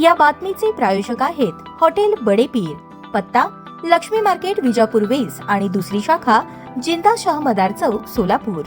या बातमीचे प्रायोजक आहेत हॉटेल बडे पीर, पत्ता लक्ष्मी मार्केट विजापूर वेस आणि दुसरी शाखा जिंदा शाह मदार चौक सोलापूर।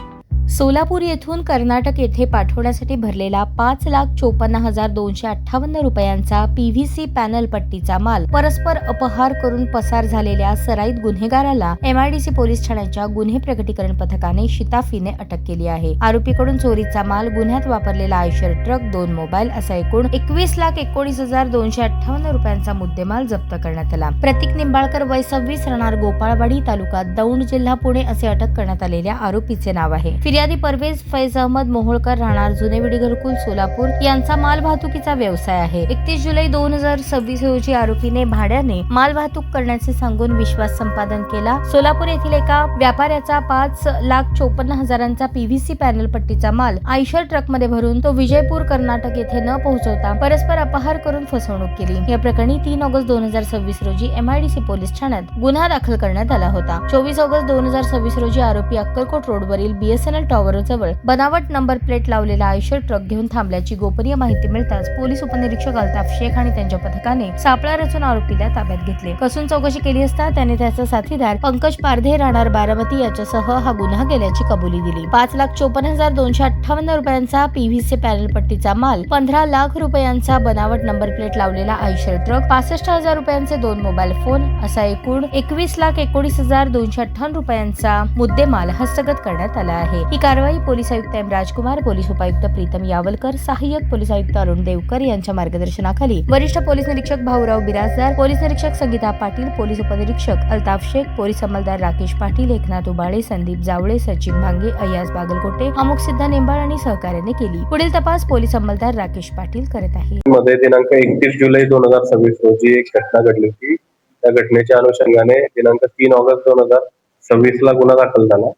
सोलापूर येथून कर्नाटक येथे पाठवण्यासाठी भरलेला 5,54,258 रुपयांचा PVC पॅनल पट्टीचा माल परस्पर अपहार करून पसार झालेल्या सराईत गुन्हेगाराला MIDC पोलीस ठाण्याच्या गुन्हे प्रकटीकरण पथकाने शिताफीने अटक केली आहे। आरोपीकडून चोरीचा माल, गुन्ह्यात वापरलेला आयशर ट्रक, 2 मोबाईल असा एकूण 21,19,258 रुपयांचा मुद्देमाल जप्त करण्यात आला। प्रतीक निंबाळकर वय 26 राहणार गोपाळवाडी तालुका दौंड जिल्हा पुणे असे अटक करण्यात आलेल्या आरोपीचे नाव आहे। फिर्यादी परवेज फैज अहमद मोहोळकर राहणार जुनेवाडी घरकुल सोलापूर यांचा मालवाहतुकीचा व्यवसाय आहे। 31 जुलै 2026 रोजी आरोपीने भाड्याने मालवाहतूक करण्याचे सांगून विश्वास संपादन केला। सोलापूर येथील एका व्यापाऱ्याचा 5,54,000चा PVC पॅनल पट्टीचा माल आयशर ट्रक मध्ये भरून तो विजयपूर कर्नाटक येथे न पोहोचवता परस्पर अपहार करून फसवणूक केली। या प्रकरणी 3 ऑगस्ट 2026 रोजी MIDC पोलीस ठाण्यात गुन्हा दाखल करण्यात आला होता। 24 ऑगस्ट 2026 रोजी आरोपी अक्कलकोट रोडवरील BSNL टॉवर जवळ बनावट नंबर प्लेट लावलेला आयशर ट्रक घेऊन थांबल्याची गोपनीय माहिती मिळताच पोलीस उपनिरीक्षक अल्ताफ शेख आणि त्यांच्या पथकाने सापळा रचून आरोपीला ताब्यात घेतले। कसून चौकशी केली असता त्याने त्याचा साथीदार पंकज पारधे राहणार बारामती याच्यासह हा गुन्हा केल्याची कबुली दिली। 5,54,258 रुपयांचा PVC पॅनल पट्टीचा माल, 15 लाख रुपयांचा बनावट नंबर प्लेट लावलेला आयशर ट्रक, 65,000 रुपयांचे 2 मोबाईल फोन असा एकूण 21,19,258 रुपयांचा मुद्देमाल हस्तगत करण्यात आला आहे। ही कारवाई पोलीस आयुक्त M राजकुमार, पोलीस उपायुक्त प्रीतम यावलकर, सहाय्यक पोलीस आयुक्त अरुण देवकर यांच्या मार्गदर्शनाखाली वरिष्ठ पोलीस निरीक्षक भाऊराव बिराजदार, पोलीस निरीक्षक संगीता पाटील, पोलीस उपनिरीक्षक अल्ताफ शेख, पोलीस अंमलदार राकेश पाटील, एकनाथ उबाळे, संदीप जावळे, सचिन भांगे, अय्याज बागलकोटे, अमुक सिद्धा निंबाळ आणि सहकार्याने केली। पुढील तपास पोलीस अंमलदार राकेश पाटील करत आहेत। मध्ये दिनांक 31 जुलै 2026 रोजी एक घटना घडली होती। त्या घटनेच्या अनुषंगाने दिनांक 3 ऑगस्ट 2026 ला गुन्हा दाखल झाला।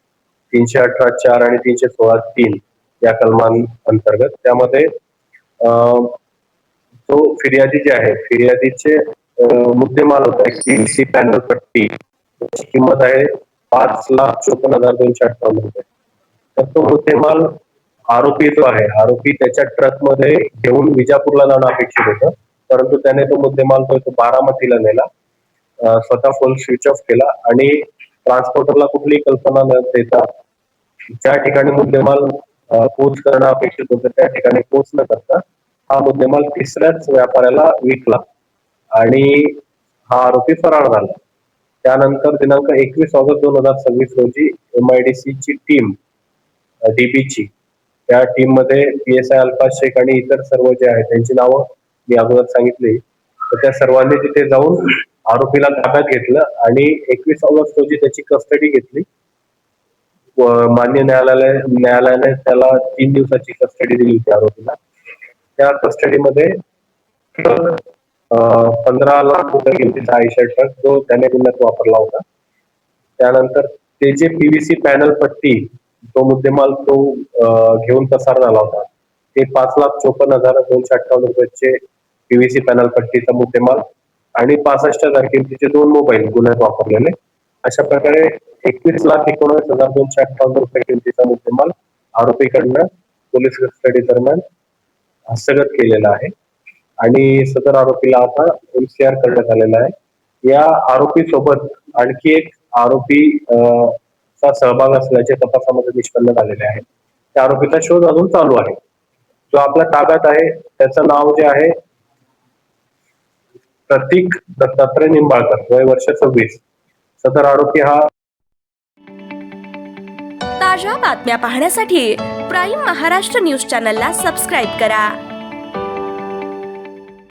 318(4) आणि 316(3) या कलमांअंतर्गत त्यामध्ये तो फिर्यादी जे आहे, फिर्यादीचे मुद्देमाल होता एक PVC पॅनल पट्टी, त्याची किंमत आहे 5,54,258 रुपये। तर तो मुद्देमाल आरोपी जो आहे, आरोपी त्याच्या ट्रक मध्ये घेऊन विजापूरला जाणं अपेक्षित होतं, परंतु त्याने तो मुद्देमाल तो बारामतीला नेला, स्वतः फोन स्विच ऑफ केला आणि ट्रान्सपोर्टरला कुठलीही कल्पना न देता ज्या ठिकाणी मुद्देमाल पोच करणं अपेक्षित होतं त्या ठिकाणी पोच न करता हा मुद्देमाल तिसऱ्याच व्यापाऱ्याला विकला आणि हा आरोपी फरार झाला। त्यानंतर दिनांक 21 ऑगस्ट 2026 रोजी MIDC ची टीम DB ची, त्या टीम मध्ये PSI अल्ताफ शेख आणि इतर सर्व जे आहेत त्यांची नावं मी अगोदर सांगितली, तर त्या सर्वांनी तिथे जाऊन आरोपीला ताब्यात घेतलं आणि 21 ऑगस्ट रोजी त्याची कस्टडी घेतली। मान्य न्यायालयाने त्याला 3 दिवसाची कस्टडी दिली होती आरोपीला। त्या कस्टडीमध्ये 15 लाख रुपये किमतीचा आयशर ट्रक जो त्याने गुन्ह्यात वापरला होता, त्यानंतर ते जे PVC पॅनल पट्टी तो मुद्देमाल तो घेऊन पसार झाला होता, ते 5,54,258 रुपयाचे PVC पॅनल पट्टीचा मुद्देमाल आणि 65,000 किमतीचे 2 मोबाईल गुन्ह्यात वापरलेले, अशा प्रकारे 21,19,258 रुपये किमतीचा मुद्देमाल आरोपीकडनं पोलीस कस्टडी दरम्यान हस्तगत केलेला आहे आणि सदर आरोपीला आता MCR करण्यात आलेला आहे। या आरोपी सोबत आणखी एक आरोपी चा सहभाग असल्याचे तपासामध्ये निष्पन्न झालेले आहे। त्या आरोपीचा शोध अजून चालू आहे। जो आपल्या ताब्यात आहे त्याचं नाव जे आहे प्रतीक दत्तात्रय निंबाळकर, वय वर्ष 26। सदर आरोपी हा ताज्या बातम्या पाहण्यासाठी प्राईम महाराष्ट्र न्यूज चॅनलला सबस्क्राईब करा।